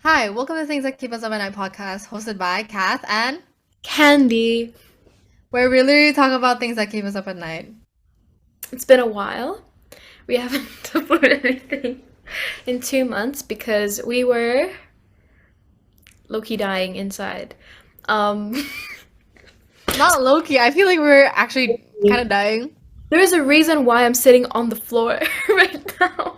Hi, welcome to Things That Keep Us Up at Night podcast, hosted by Kath and Candy. where we literally talk about things that keep us up at night. It's been a while. We haven't uploaded anything in 2 months because we were low-key dying inside. Um, Not Loki. I feel like we're actually kind of dying. there is a reason why I'm sitting on the floor right now.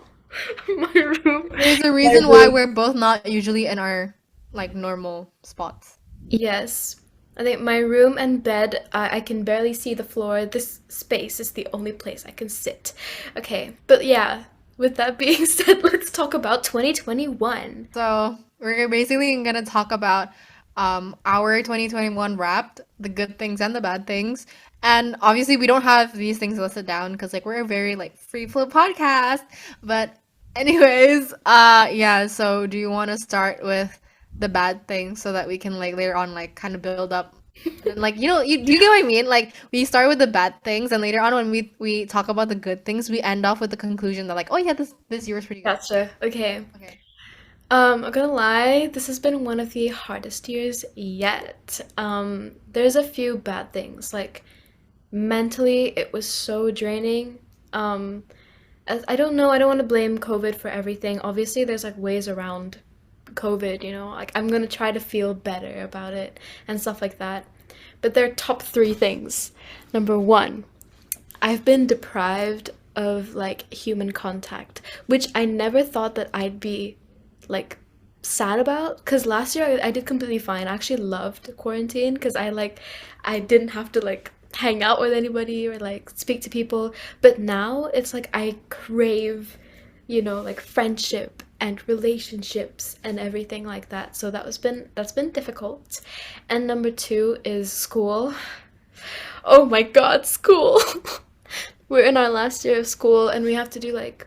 My room. There's a My reason why room. we're both not usually in our like normal spots. Yes. I think my room and bed, I can barely see the floor. This space is the only place I can sit. Okay, but yeah, with that being said, let's talk about 2021. So we're basically gonna talk about our 2021 wrapped, the good things and the bad things. And obviously we don't have these things listed down because like we're a very like free flow podcast. But anyways, yeah, so do you want to start with the bad things so that we can like later on like kind of build up and then, like you get what I mean? Like we start with the bad things and later on when we talk about the good things, we end off with the conclusion that like, oh yeah, this year was pretty good. Gotcha. Okay. Okay. I'm gonna lie, this has been one of the hardest years yet. There's a few bad things. Like mentally, it was so draining. Um, I don't know, I don't want to blame COVID for everything. Obviously, there's like ways around COVID, like I'm gonna try to feel better about it and stuff like that. But there are top three things. Number one, I've been deprived of like human contact, which I never thought that I'd be like sad about because last year I did completely fine. I actually loved quarantine because I didn't have to like hang out with anybody or like speak to people. But now it's like I crave, like friendship and relationships and everything like that. So that's been difficult. And number two is school. Oh my God, school. We're in our last year of school and we have to do like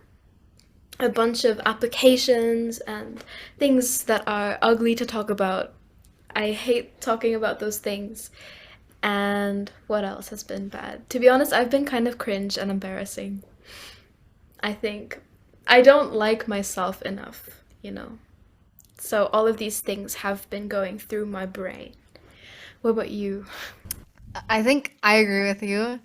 a bunch of applications and things that are ugly to talk about. I hate talking about those things. And what else has been bad? To be honest, I've been kind of cringe and embarrassing. I think I don't like myself enough. So all of these things have been going through my brain. What about you? I think I agree with you.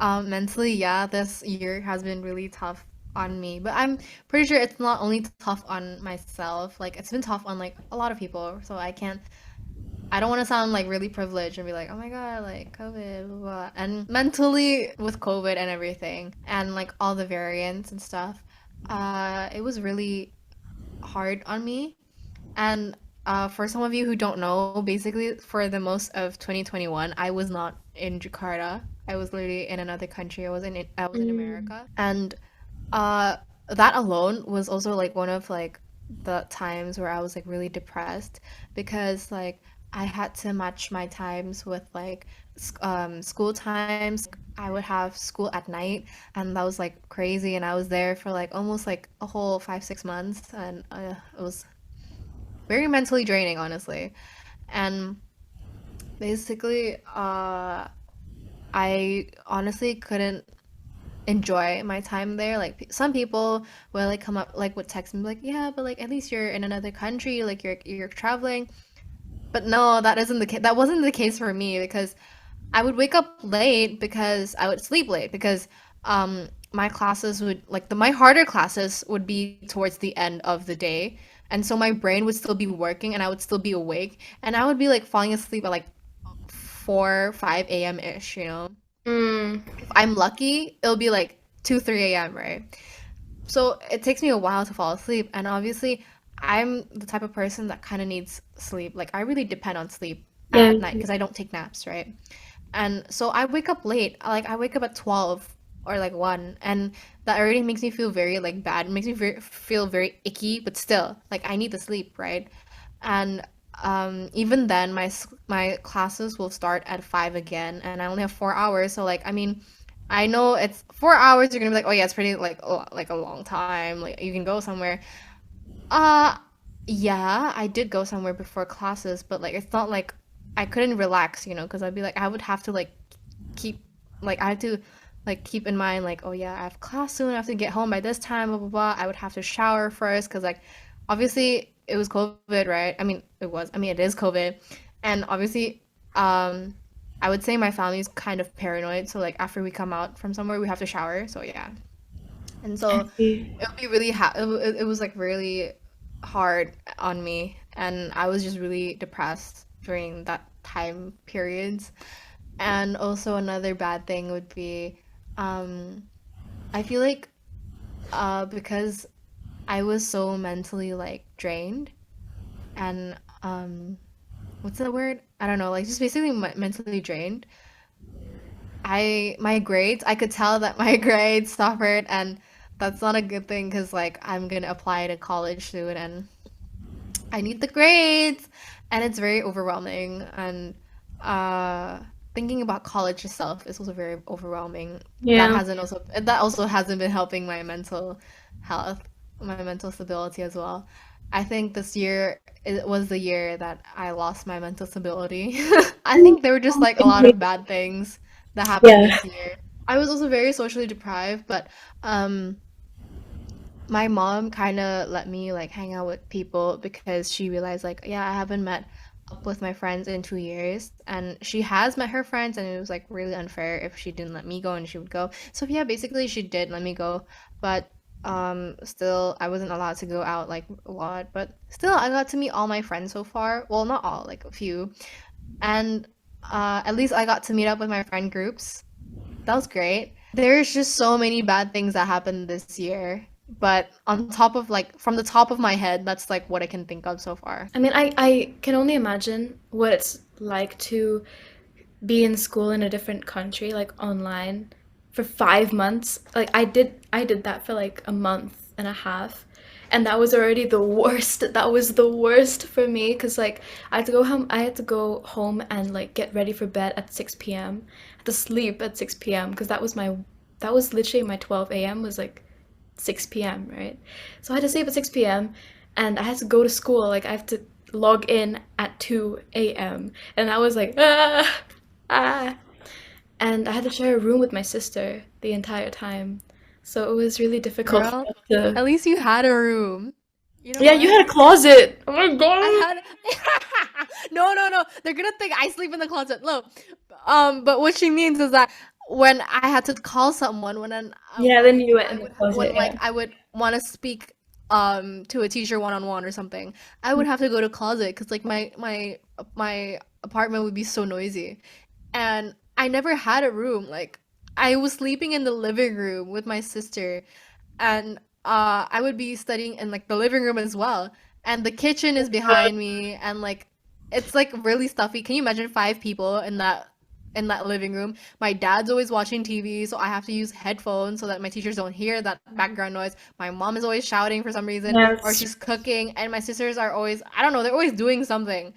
Mentally, yeah, this year has been really tough on me, but I'm pretty sure it's not only tough on myself. Like it's been tough on like a lot of people. So I don't want to sound like really privileged and be like, oh my God, like COVID, blah, blah. And mentally with COVID and everything and like all the variants and stuff, it was really hard on me. And for some of you who don't know, basically for the most of 2021, I was not in Jakarta. I was literally in another country. I was in Mm. America. And uh that alone was also like one of like the times where I was like really depressed because like I had to match my times with like school times. I would have school at night and that was like crazy and I was there for like almost like a whole 5 6 months and it was very mentally draining, honestly. And basically, I honestly couldn't enjoy my time there. Like some people will like come up like would text me like, yeah, but like at least you're in another country, like you're traveling. But no, that isn't the case. That wasn't the case for me because I would wake up late because I would sleep late because my classes would like my harder classes would be towards the end of the day. And so my brain would still be working and I would still be awake and I would be like falling asleep at like 4, 5 a.m. ish, you know. Mm. If I'm lucky, it'll be like 2, 3 a.m., right? So it takes me a while to fall asleep. And obviously, I'm the type of person that kind of needs sleep. Like, I really depend on sleep Yeah. at night because I don't take naps, right? And so I wake up late. Like, I wake up at 12 or like 1. And that already makes me feel very like bad. It makes me feel very icky, but still, like, I need the sleep, right? And even then, my classes will start at 5 again, and I only have 4 hours. So like, I mean, I know it's 4 hours. You're gonna be like, oh yeah, it's pretty like a long time. Like you can go somewhere. Uh, yeah, I did go somewhere before classes, but like it's not like I couldn't relax, because I'd be like I would have to like keep I had to like keep in mind like, oh yeah, I have class soon. I have to get home by this time. Blah blah blah. I would have to shower first because like obviously. it was COVID, right? I mean, it is COVID. And obviously, um, I would say my family's kind of paranoid. So like after we come out from somewhere, we have to shower. So yeah. And I so see. it would be really it was like really hard on me, and I was just really depressed during that time periods. And also another bad thing would be, um, I feel like because I was so mentally like drained and what's the word? I don't know, like just basically mentally drained. My grades, I could tell that my grades suffered, and that's not a good thing because like I'm gonna apply to college soon, and I need the grades, and it's very overwhelming. And uh, thinking about college itself is also very overwhelming. Yeah. That also hasn't been helping my mental health, my mental stability as well. I think this year it was the year that I lost my mental stability. I think there were just like a lot of bad things that happened Yeah. this year. I was also very socially deprived, but um my mom kind of let me like hang out with people because she realized like yeah, I haven't met up with my friends in 2 years, and she has met her friends, and it was like really unfair if she didn't let me go and she would go. So yeah, basically she did let me go, but still I wasn't allowed to go out like a lot, but still I got to meet all my friends so far. Well, not all, like a few. And at least I got to meet up with my friend groups. That was great. There's just so many bad things that happened this year. But on top of like from the top of my head, that's like what I can think of so far. I mean, I can only imagine what it's like to be in school in a different country, like online, for 5 months. Like I did that for like a month and a half, and that was already the worst. That was the worst for me because like I had to go home. I had to go home and like get ready for bed at 6 p.m. I had to sleep at 6 p.m. because that was literally my 12 a.m. was like 6 p.m., right? So I had to sleep at 6 p.m. and I had to go to school. Like I have to log in at 2 a.m. And I was like, ah. And I had to share a room with my sister the entire time. So it was really difficult for Girl, us to. at least you had a room. You know Yeah, you what? had a closet. Oh my I god. had no, no, no. They're gonna think I sleep in the closet. No, but what she means is that when I had to call someone, Yeah, then you went in the closet. when like Yeah. I would want to speak to a teacher one on one or something, I would have to go to closet because like my apartment would be so noisy, and I never had a room. Like I was sleeping in the living room with my sister, and I would be studying in like the living room as well, and the kitchen is behind me, and like it's like really stuffy. Can you imagine 5 people in that living room? My dad's always watching TV, so I have to use headphones so that my teachers don't hear that background noise. My mom is always shouting for some reason, or Yes. she's cooking, and my sisters are always, I don't know, they're always doing something,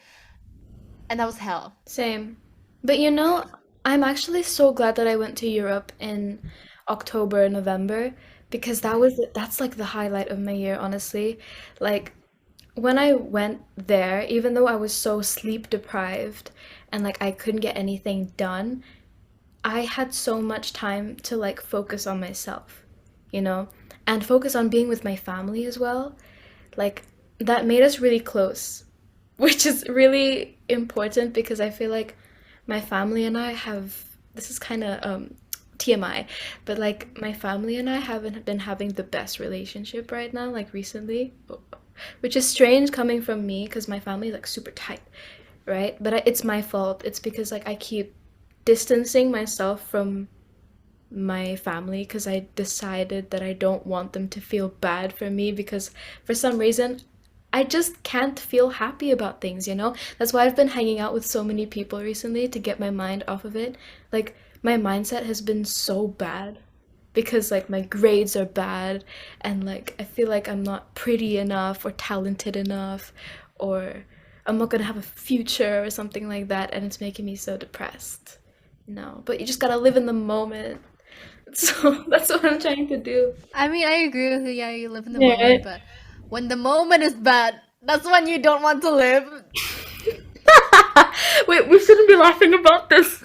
and that was hell. Same. But you know, I'm actually so glad that I went to Europe in October, November, because that's like the highlight of my year, honestly. Like when I went there, even though I was so sleep deprived and like I couldn't get anything done, I had so much time to like focus on myself, you know, and focus on being with my family as well. Like that made us really close, which is really important because I feel like my family and I have this is kind of TMI, but like my family and I haven't been having the best relationship right now, like recently, which is strange coming from me because my family is like super tight, right? But it's my fault. It's because like I keep distancing myself from my family because I decided that I don't want them to feel bad for me because for some reason I just can't feel happy about things, you know? That's why I've been hanging out with so many people recently to get my mind off of it. Like my mindset has been so bad because like my grades are bad and like I feel like I'm not pretty enough or talented enough or I'm not gonna have a future or something like that and it's making me so depressed. No, but you just gotta live in the moment. So that's what I'm trying to do. I mean, I agree with you. Yeah, you live in the Yeah, moment, right? but when the moment is bad, that's when you don't want to live. Wait, we shouldn't be laughing about this.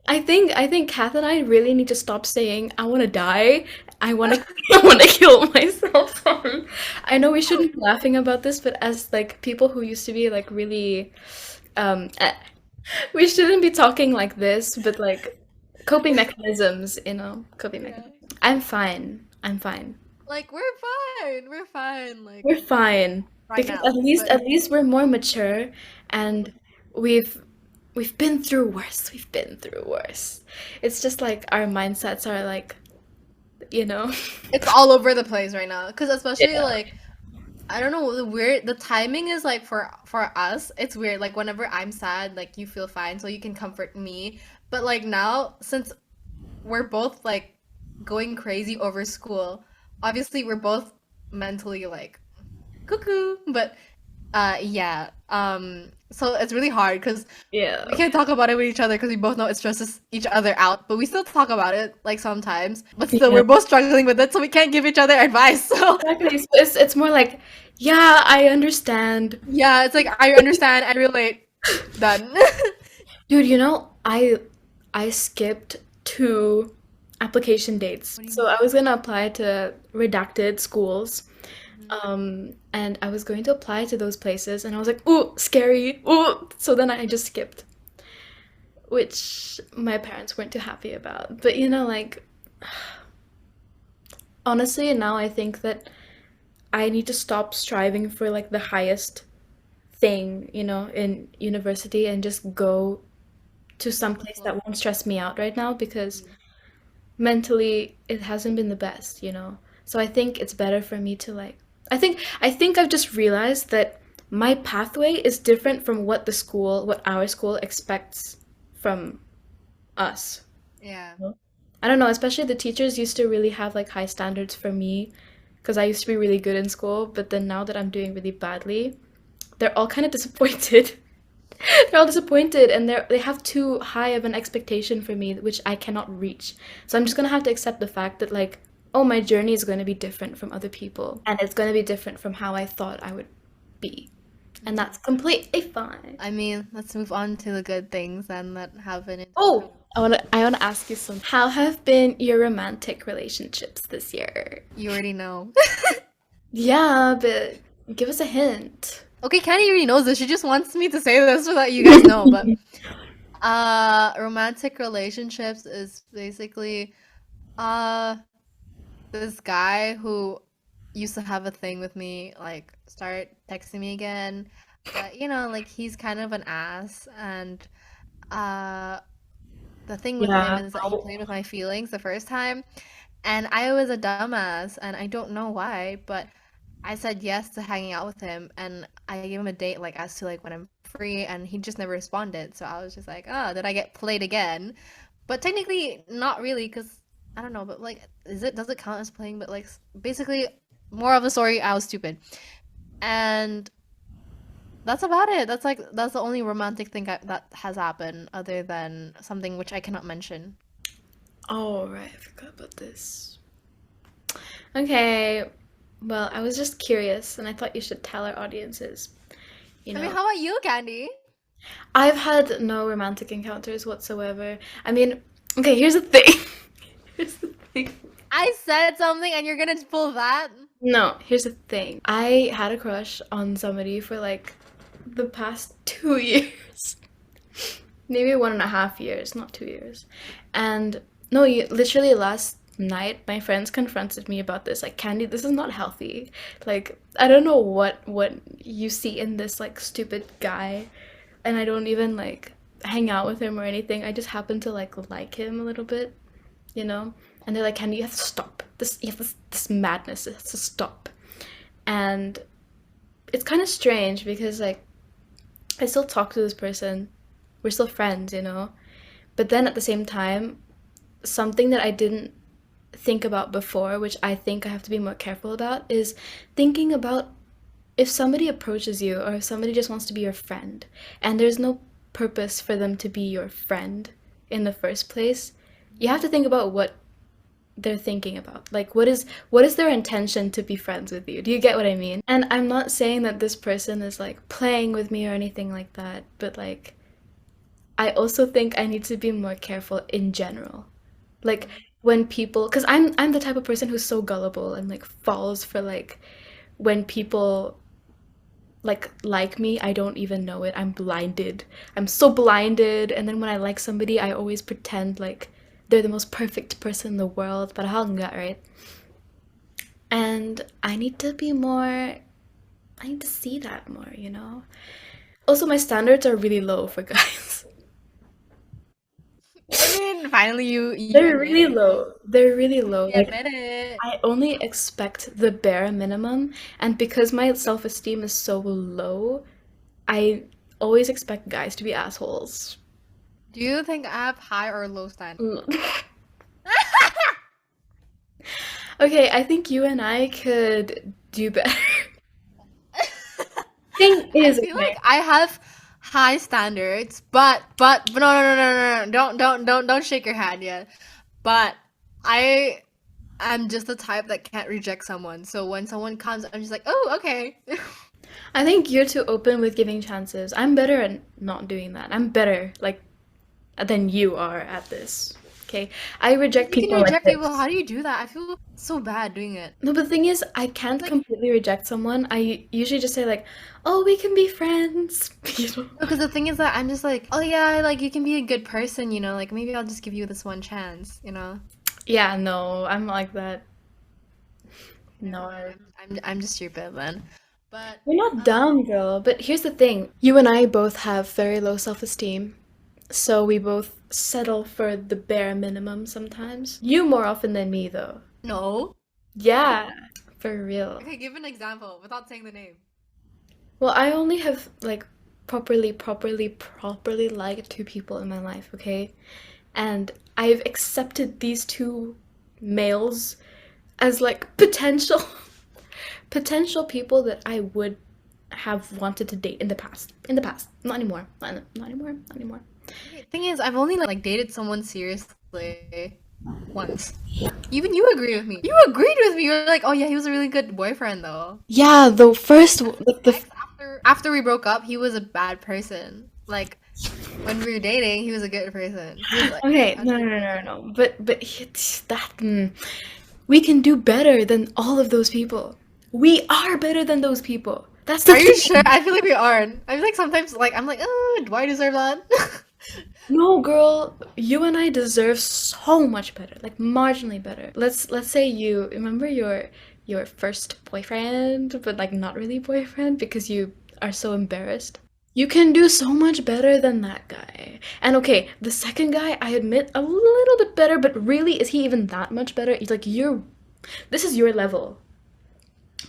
I think Kath and I really need to stop saying I want to die. I want to I want to kill myself. I know we shouldn't be laughing about this, but as like people who used to be like really eh, we shouldn't be talking like this, but like coping mechanisms, coping Yeah. mechanisms. I'm fine. I'm fine. Like we're fine. We're fine. Like We're fine right because at now. least But at least we're more mature and we've we've been through worse. We've been through worse. It's just like our mindsets are like, you know. it's all over the place right now. Cause especially Yeah. like I don't know, the timing is like for us, it's weird. Like whenever I'm sad, like you feel fine, so you can comfort me. But like now, since we're both like going crazy over school, obviously we're both mentally like cuckoo. But yeah. So it's really hard because Yeah. we can't talk about it with each other because we both know it stresses each other out. But we still talk about it like sometimes. But still, Yeah. we're both struggling with it, so we can't give each other advice. So Exactly. So it's more like, yeah, I understand. yeah, it's like I understand, I relate. Done. Dude, I skipped two application dates. What do you So mean? I was gonna apply to redacted schools. Mhm. And I was going to apply to those places, and I was like, "Ooh, scary!" Ooh, so then I just skipped, which my parents weren't too happy about. But like, honestly, now I think that I need to stop striving for like the highest thing, in university and just go to some With the place that flow. won't stress me out right now because Mhm. mentally it hasn't been the best. So I think it's better for me to like I think I've just realized that my pathway is different from what our school expects from us. Yeah. I don't know, especially the teachers used to really have like high standards for me because I used to be really good in school, but then now that I'm doing really badly, they're all kind of disappointed. They're all disappointed and they have too high of an expectation for me which I cannot reach. So I'm just gonna have to accept the fact that like, oh, my journey is going to be different from other people and it's going to be different from how I thought I would be. And Mhm. that's completely fine. I mean, let's move on to the good things and that happen in Oh, I want to ask you some. How have been your romantic relationships this year? you already know. Yeah, but give us a hint. Okay, Kenny already knows this. She just wants me to say this so that you guys know. But romantic relationships is basically uh this guy who used to have a thing with me, like start texting me again. But like he's kind of an ass and uh the thing with him Yeah. is that he played with my feelings the first time, and I was a dumbass, and I don't know why, but I said yes to hanging out with him, and I gave him a date like as to like when I'm free, and he just never responded. So I was just like, oh, did I get played again? But technically, not really, because I don't know. But like, does it count as playing? But like, basically, more of the story, I was stupid, and that's about it. That's the only romantic thing that has happened, other than something which I cannot mention. Oh, right. I forgot about this. Okay. Well, I was just curious and I thought you should tell our audiences. You I mean, know, how about you, Candy? I've had no romantic encounters whatsoever. I mean, okay, here's the thing. Here's the thing. I said something and you're gonna pull that? No, here's the thing. I had a crush on somebody for like the past 2 years. Maybe 1.5 years, not 2 years. And no, literally last night, my friends confronted me about this. Like, Candy, this is not healthy. Like, I don't know what you see in this like stupid guy, and I don't even like hang out with him or anything. I just happen to like him a little bit, you know. And they're like, Candy, you have to stop. You have this madness. It has to stop. And it's kind of strange because like I still talk to this person. We're still friends. But then at the same time, something that I didn't think about before, which I think I have to be more careful about, is thinking about if somebody approaches you or if somebody just wants to be your friend and there's no purpose for them to be your friend in the first place, you have to think about what they're thinking about. Like what is their intention to be friends with you? Do you get what I mean? And I'm not saying that this person is like playing with me or anything like that, but like I also think I need to be more careful in general. Like when people, because I'm the type of person who's so gullible and like falls for like when people like me, I don't even know it. I'm blinded. I'm so blinded. And then when I like somebody, I always pretend like they're the most perfect person in the world. But enggak, right? And I need to be more, I need to see that more, you know? Also, my standards are really low for guys. I mean, finally you They're admit really it. low. They're really low. You Like, admit it. I only expect the bare minimum. And because my self-esteem is so low, I always expect guys to be assholes. Do you think I have high or low standards? Okay, I think you and I could do better. Thing I is, feel like okay. I have high standards, but no, don't shake your head yet. But I am just the type that can't reject someone. So when someone comes, I'm just like, oh, okay. I think you're too open with giving chances. I'm better at not doing that. I'm better, like, than you are at this. Okay? I reject You can people like reject people. this. How do you do that? I feel so bad doing it. No, but the thing is, I can't Like, completely reject someone. I usually just say, like, oh, we can be friends. You know? because the thing is that I'm just like, oh yeah, like you can be a good person, like maybe I'll just give you this one chance. Yeah, no, I'm like that. Never No. mind. I'm just stupid then. But You're not um dumb, girl. But here's the thing. You and I both have very low self-esteem. So we both settle for the bare minimum sometimes. You more often than me, though. no. Yeah, for real. Okay, give an example without saying the name. Well, I only have like properly liked two people in my life, okay? And I've accepted these two males as like potential people that I would have wanted to date in the past. In the past. Not anymore. Not anymore. Not anymore. Okay, thing is, I've only like dated someone seriously once. Even you agree with me. You agreed with me. You're like, oh yeah, he was a really good boyfriend though. Yeah, the first like the Ex after we broke up, he was a bad person. Like when we were dating, he was a good person. He was like Okay, a no, no, good no, no, person. no. But it's that we can do better than all of those people. We are better than those people. That's the Are you sure? thing. I feel like we aren't. I feel like sometimes like I'm like, oh, do I deserve that? No, girl, you and I deserve so much better, like marginally better. Let's say you remember your first boyfriend, but like not really boyfriend because you are so embarrassed. You can do so much better than that guy. And okay, the second guy, I admit, a little bit better, but really, is he even that much better? He's like, this is your level,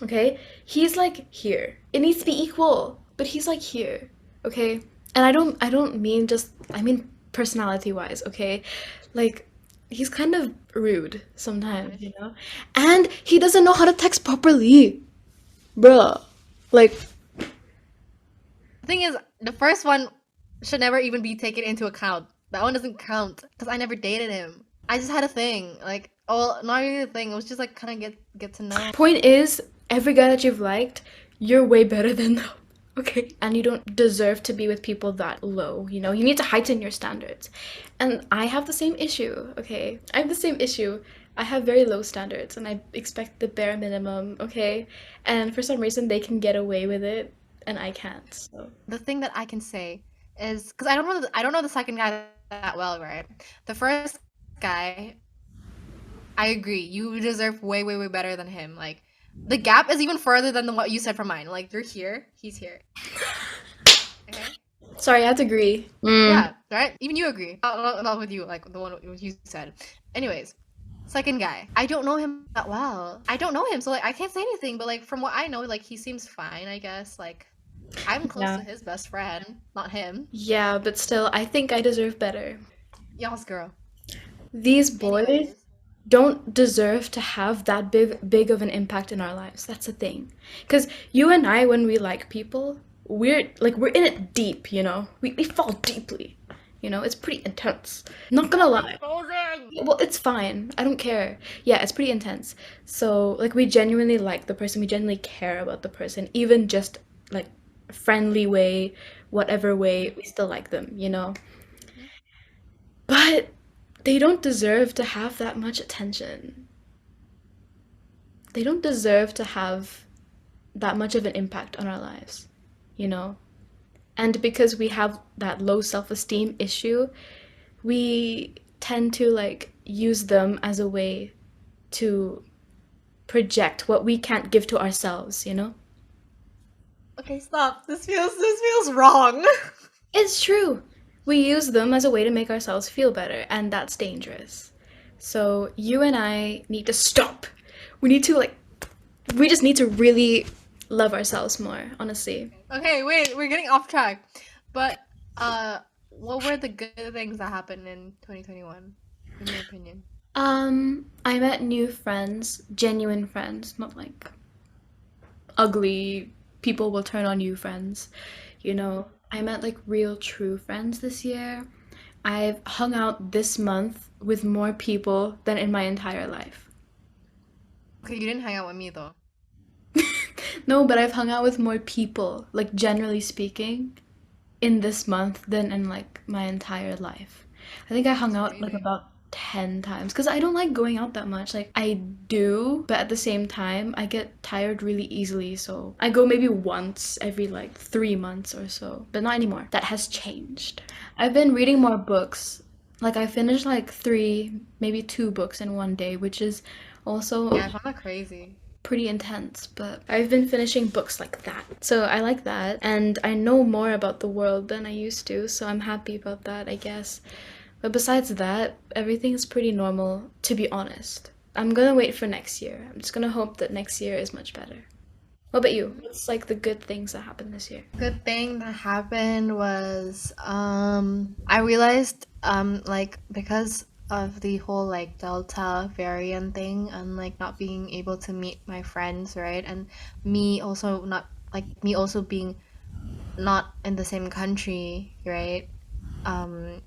okay? He's like here. It needs to be equal, but he's like here, okay? And I don't mean just, I mean personality wise, okay? Like, he's kind of rude sometimes, you Selfish. know? And he doesn't know how to text properly, bruh. Like, The thing is, the first one should never even be taken into account. That one doesn't count because I never dated him. I just had a thing, like, oh, not really a thing. It was just like kind of get to know. point is, every guy that you've liked, you're way better than them. Okay. And you don't deserve to be with people that low, you know? You need to heighten your standards. And I have the same issue, okay? I have the same issue. I have very low standards and I expect the bare minimum, okay? And for some reason they can get away with it and I can't. So, The thing that I can say is because I don't know the second guy that well, right? The first guy, I agree. You deserve way better than him. Like the gap is even further than what you said from mine. Like you're here, he's here. Okay. sorry, I have to agree. Yeah, right? Even you agree. Not with you, like the one what you said. Anyways, second guy. I don't know him that well. I don't know him, so like I can't say anything, but like from what I know, like he seems fine, I guess. Like I'm close Yeah. to his best friend, not him. Yeah, but still, I think I deserve better. Y'all's girl. These boys Anyways, don't deserve to have that big of an impact in our lives. That's the thing. Because you and I, when we like people, we're in it deep, you know? We fall deeply. You know, it's pretty intense. Not gonna stop lie. exposing. Well, it's fine. I don't care. Yeah, it's pretty intense. So, like, we genuinely like the person. We genuinely care about the person. Even just, like, friendly way, whatever way, we still like them, you know? But they don't deserve to have that much attention. They don't deserve to have. that much of an impact on our lives, you know? And because we have that low self-esteem issue, we tend to like use them as a way to project what we can't give to ourselves, you know? Okay, stop. This feels wrong. It's true. We use them as a way to make ourselves feel better, and that's dangerous. So you and I need to stop. We need to like we just need to really love ourselves more, honestly. Okay, wait, we're getting off track. But what were the good things that happened in 2021, in your opinion? I met new friends, genuine friends, not like ugly people will turn on you friends. You know, I met like real true friends this year. I've hung out this month with more people than in my entire life. Okay, you didn't hang out with me though. No, but I've hung out with more people, like generally speaking, in this month than in like my entire life. I think I hung That's out like crazy. about 10 times because I don't like going out that much. Like I do, but at the same time, I get tired really easily. So I go maybe once every like 3 months or so, but not anymore. That has changed. I've been reading more books. Like I finished like three, maybe two books in one day, which is also Yeah, I found that crazy. pretty intense, but I've been finishing books like that. So I like that, and I know more about the world than I used to, so I'm happy about that, I guess. But besides that, everything is pretty normal, to be honest. I'm gonna wait for next year. I'm just gonna hope that next year is much better. What about you? What's like the good things that happened this year? Good thing that happened was I realized like because of the whole like Delta variant thing and like not being able to meet my friends, right? And me also being not in the same country, right?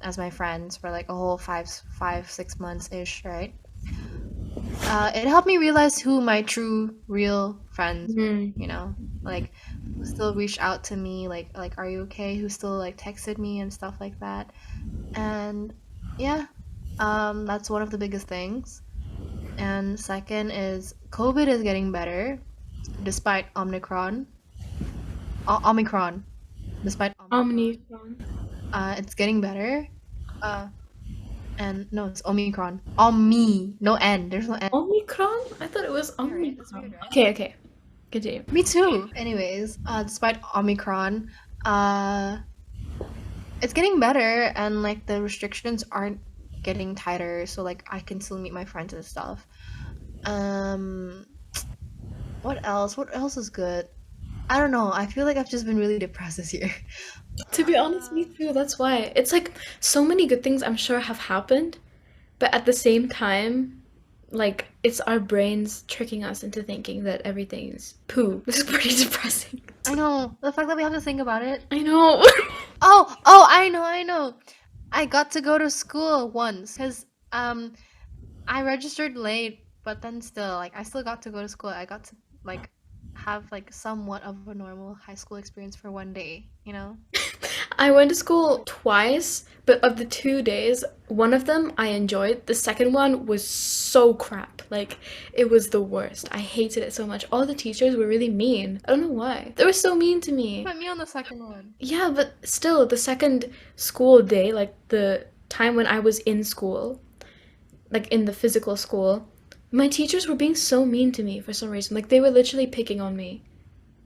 As my friends for like a whole 6 months ish, right? It helped me realize who my true, real friends were. Hmm. Like who still reached out to me, like are you okay? Who still like texted me and stuff like that. And yeah, that's one of the biggest things. And second is COVID is getting better despite Omicron, despite Omicron. Omnicron. It's getting better. Uh, and no, it's Omicron. Omni, no N. There's no N. Omicron? I thought it was Yeah, right. That's weird, Omnicron. right? Okay, okay. Continue. Me too. Anyways, despite Omicron, uh, it's getting better, and like the restrictions aren't getting tighter, so like I can still meet my friends and stuff. Um, what else? What else is good? I don't know. I feel like I've just been really depressed this year. To be honest, me too. That's why. It's like so many good things I'm sure have happened, but at the same time, like it's our brains tricking us into thinking that everything is poo. This is pretty depressing. I know the fact that we have to think about it. I know. Oh, I know. I got to go to school once because I registered late, but then still, like, I still got to go to school. I got to like have like somewhat of a normal high school experience for one day, you know? I went to school twice, but of the 2 days, one of them I enjoyed. The second one was so crap. Like, it was the worst. I hated it so much. All the teachers were really mean. I don't know why. They were so mean to me. Put me on the second one. Yeah, but still, the second school day, like the time when I was in school, like in the physical school, my teachers were being so mean to me for some reason. Like, they were literally picking on me.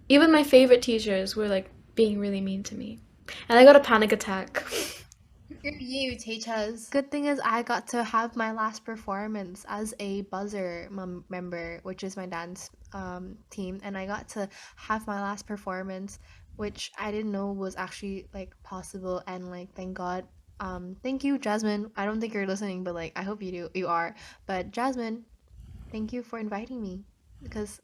Even my favorite teachers were like being really mean to me. And I got a panic attack. You, teachers. Good thing is I got to have my last performance as a buzzer member, which is my dance team, and I got to have my last performance, which I didn't know was actually like possible, and like thank God. Thank you, Jasmine. I don't think you're listening, but like I hope you are. But Jasmine, thank you for inviting me because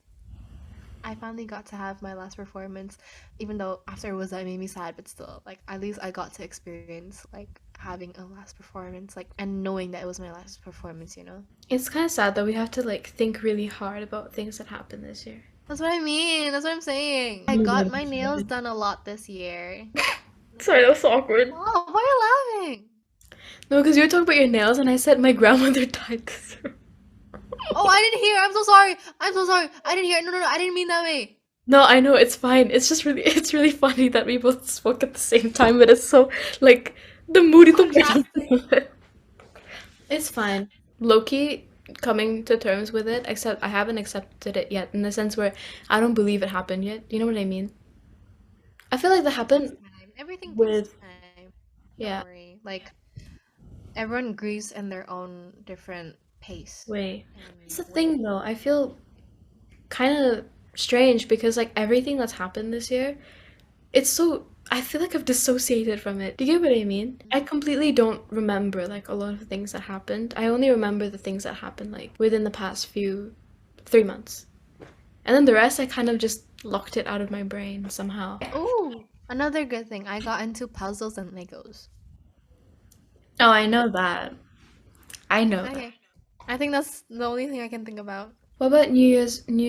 I finally got to have my last performance, even though afterwards that made me sad, but still, like at least I got to experience like having a last performance, like and knowing that it was my last performance, you know? It's kind of sad that we have to like think really hard about things that happened this year. That's what I mean. That's what I'm saying. Oh I my got god, I'm my nails excited. done a lot this year. Sorry, that was so awkward. Oh, why are you laughing? No, because you were talking about your nails, and I said my grandmother died this year. Oh, I didn't hear. I'm so sorry. I'm so sorry. I didn't hear. No, I didn't mean that way. No, I know it's fine. It's just really it's really funny that we both spoke at the same time, but it's so like the mood itu Contrasting. beda. It's fine. Loki coming to terms with it, except I haven't accepted it yet in the sense where I don't believe it happened yet. You know what I mean? I feel like that It takes happened time. Everything takes with time. Don't yeah. worry. Like everyone grieves in their own different pace Wait. and That's the thing way. though. I feel kind of strange because like everything that's happened this year, it's so I feel like I've dissociated from it. Do you get what I mean? I Mhm. completely don't remember like a lot of things that happened. I only remember the things that happened like within the past few 3 months. And then the rest I kind of just locked it out of my brain somehow. Oh, another good thing. I got into puzzles and Legos. Oh, I know that. I know that. Okay. I think that's the only thing I can think about. What about New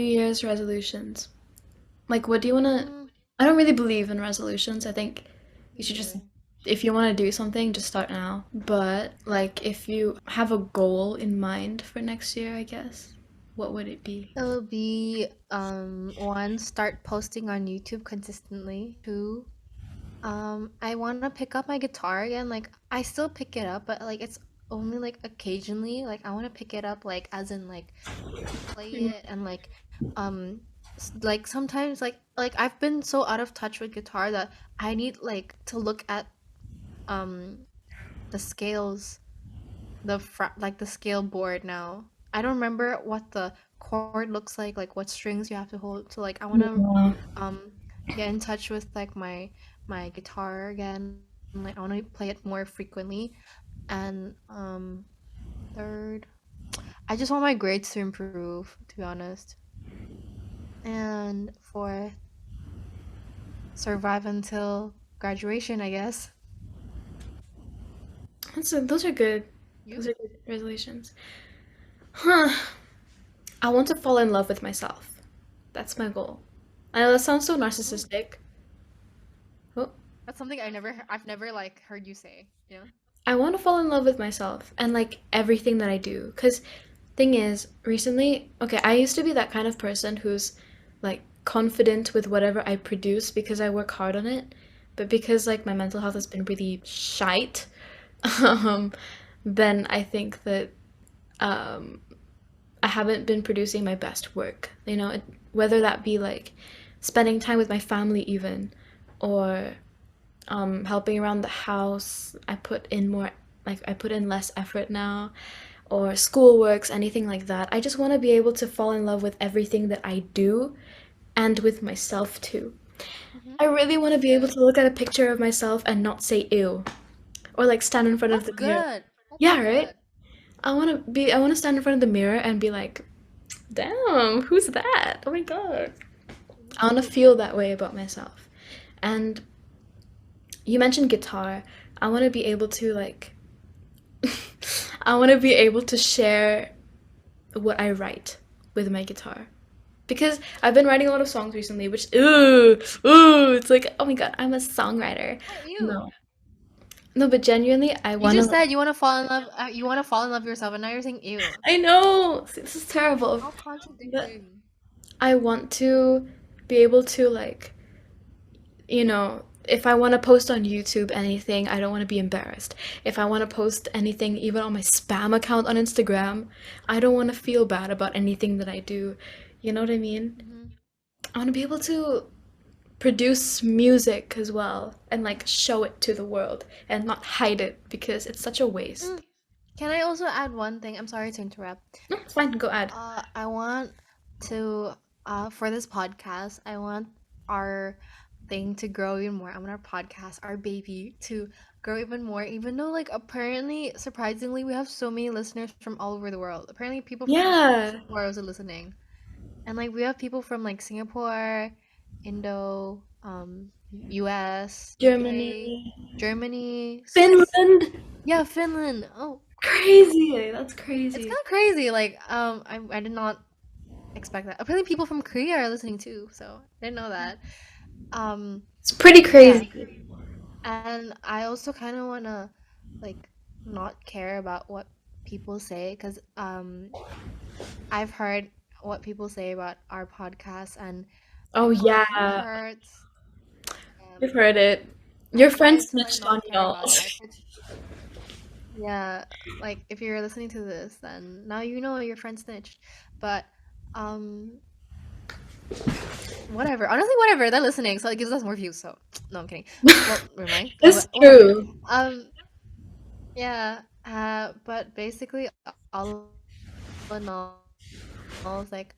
Year's resolutions? Like what do you want to Mm, I don't really believe in resolutions. I think you me should just neither. if you want to do something, just start now. But like if you have a goal in mind for next year, I guess, what would it be? It'll be one, start posting on YouTube consistently. Two, I want to pick up my guitar again. Like I still pick it up, but like it's only like occasionally. Like I want to pick it up like as in like play it and like um like sometimes like I've been so out of touch with guitar that I need like to look at um the scales, like the scale board now. I don't remember what the chord looks like what strings you have to hold. So like I want to Yeah. um get in touch with like my guitar again. Like I want to play it more frequently. And third, I just want my grades to improve, to be honest. And fourth, survive until graduation, I guess. Those are good. You? Those are good resolutions. Huh. I want to fall in love with myself. That's my goal. I know that sounds so Oh, narcissistic. Oh, that's something I've never like heard you say, you know? I want to fall in love with myself and like everything that I do. Because thing is, recently, okay, I used to be that kind of person who's like confident with whatever I produce because I work hard on it. But because like my mental health has been really shite, um, then I think that um, I haven't been producing my best work. Whether that be like spending time with my family even, or helping around the house. I put in less effort now, or schoolworks, anything like that. I just want to be able to fall in love with everything that I do and with myself too. Hmm. I really want to That's be able good. to look at a picture of myself and not say ew, or like stand in front of That's the mirror. good. That's Yeah, right? good. I want to stand in front of the mirror and be like, "Damn, who's that? Oh my God." I want to feel that way about myself. And you mentioned guitar. I want to be able to like I want to be able to share what I write with my guitar. Because I've been writing a lot of songs recently, which it's like, oh my God, I'm a songwriter. What you? No. No, but genuinely I You want to just like said you want to fall in love. You want to fall in love yourself, and now you're saying ew. I know this is terrible. How But contradicting. I want to be able to like, if I want to post on YouTube anything, I don't want to be embarrassed. If I want to post anything, even on my spam account on Instagram, I don't want to feel bad about anything that I do. You know what I mean? Hmm. I want to be able to produce music as well and like show it to the world and not hide it because it's such a waste. Mm. Can I also add one thing? I'm sorry to interrupt. No, it's fine, go add. I want to for this podcast, I want our thing to grow even more. I want our podcast, our baby, to grow even more. Even though, like, apparently, surprisingly, we have so many listeners from all over the world. Apparently, people from Yeah, Singapore are also listening, and like we have people from like Singapore, Indo, U.S., Germany, UK, Germany, Finland. yeah, Finland. Oh, Crazy. That's it's crazy. kind of crazy. Like, I did not expect that. Apparently, people from Korea are listening too, so I didn't know that. Um, It's pretty yeah, crazy. and I also kind of wanna like not care about what people say because I've heard what people say about our podcast, and Oh My heart yeah, hurts. we've heard it. Your I friend tried to like snitched on not care y'all. about it. Yeah, like if you're listening to this, then now you know your friend snitched. But um, whatever. Honestly, whatever. They're listening, so it gives us more views. So no, I'm kidding. Well, never mind. It's But whatever. true. Um, yeah. But basically, all in all, it's like,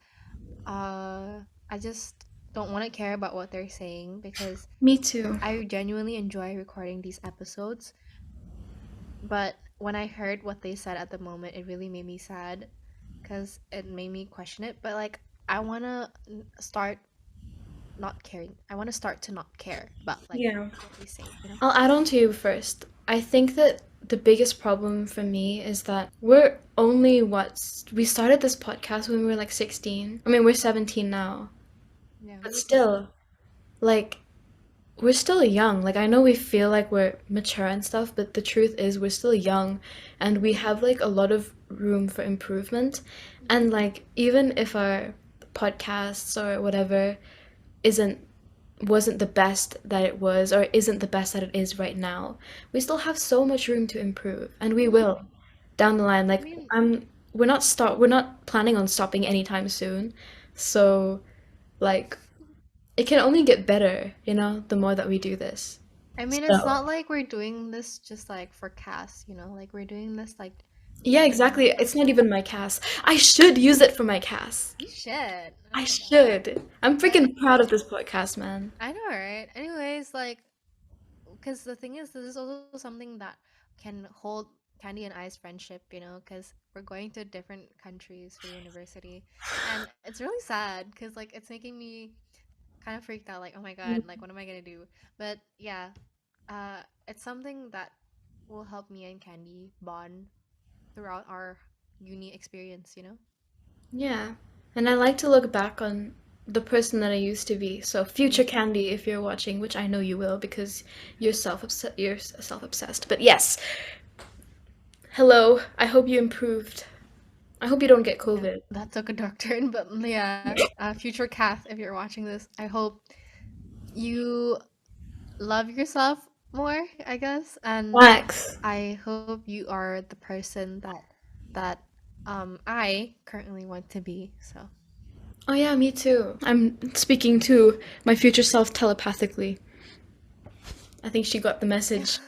I just don't want to care about what they're saying because Me too. I genuinely enjoy recording these episodes. But when I heard what they said at the moment, it really made me sad because it made me question it. But like, I want to start not caring. I want to start to not care about like Yeah. what they say, you know? I'll add on to you first. I think that the biggest problem for me is that we're only we started this podcast when we were like 16. I mean, we're 17 now. Yeah. But still, like, we're still young. Like, I know we feel like we're mature and stuff, but the truth is we're still young and we have like a lot of room for improvement. And like, even if our podcasts or whatever isn't wasn't the best that it was or isn't the best that it is right now, we still have so much room to improve and we Mm-hmm. will down the line. I Like mean, we're not planning on stopping anytime soon. So like it can only get better, the more that we do this. it's So not like we're doing this just like for cast, you know? Like we're doing this like yeah, exactly. for It's not fun. even my cast. I should use it for my cast. You should. Oh I my God. should. I'm But freaking proud of this podcast, man. I know, right? Anyways, like, because the thing is, this is also something that can hold Candy and I's friendship, you know, because we're going to different countries for university. And it's really sad because, like, it's making me kind of freaked out. Like, oh my God, like, what am I going to do? But yeah, it's something that will help me and Candy bond throughout our uni experience, you know? Yeah. And I like to look back on the person that I used to be. So future Candy, if you're watching, which I know you will because you're self-obsessed. But yes, hello. I hope you improved. I hope you don't get Yeah, COVID. that took a dark turn, but yeah, future Kath, if you're watching this, I hope you love yourself more, I guess, and Wax. I hope you are the person that I currently want to be. So Oh yeah, me too. I'm speaking to my future self telepathically. I think she got the message.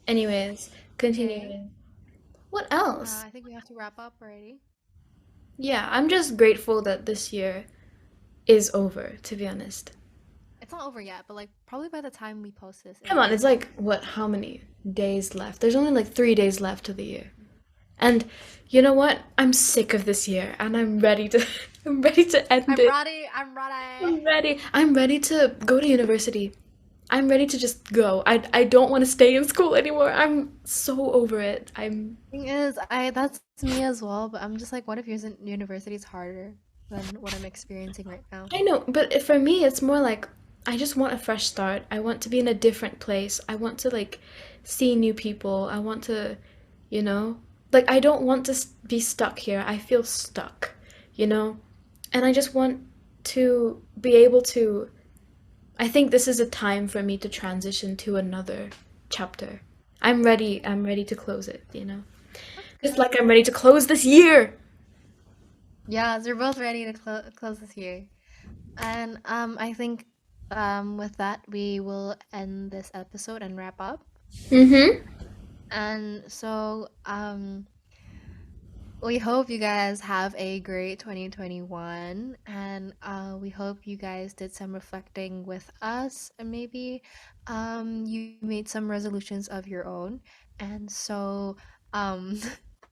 Anyways, okay, continuing. What else? I think we have to wrap up already. Yeah, I'm just grateful that this year is over, to be honest. It's not over yet, but like probably by the time we post this, it Come will on, it's be. like, what, how many days left? There's only like 3 days left of the year. And you know what? I'm sick of this year and I'm ready to I'm ready to end I'm it. ready. I'm ready. I'm ready. I'm ready to go to university. I'm ready to just go. I don't want to stay in school anymore. I'm so over it. Thing is, I that's me as well, but I'm just like, what if university is harder than what I'm experiencing right now? I know, but for me it's more like I just want a fresh start. I want to be in a different place. I want to like see new people. I want to, you know, like I don't want to be stuck here. I feel stuck, you know? And I just want to be able to I think this is a time for me to transition to another chapter. I'm ready. I'm ready to close it, you know? That's Just good. like I'm ready to close this year. Yeah, so we're both ready to close this year. And I think with that we will end this episode and wrap up. Mm-hmm. And so we hope you guys have a great 2021, and we hope you guys did some reflecting with us, and maybe you made some resolutions of your own. And so um,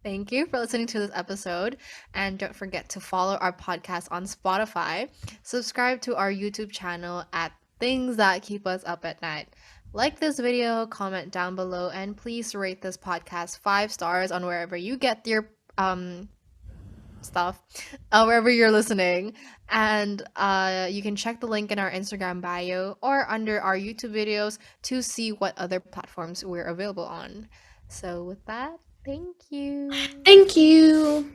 thank you for listening to this episode, and don't forget to follow our podcast on Spotify, subscribe to our YouTube channel at Things That Keep Us Up at Night. Like this video, comment down below, and please rate this podcast 5 stars on wherever you get your stuff, wherever you're listening. And you can check the link in our Instagram bio or under our YouTube videos to see what other platforms we're available on. So with that, thank you. Thank you.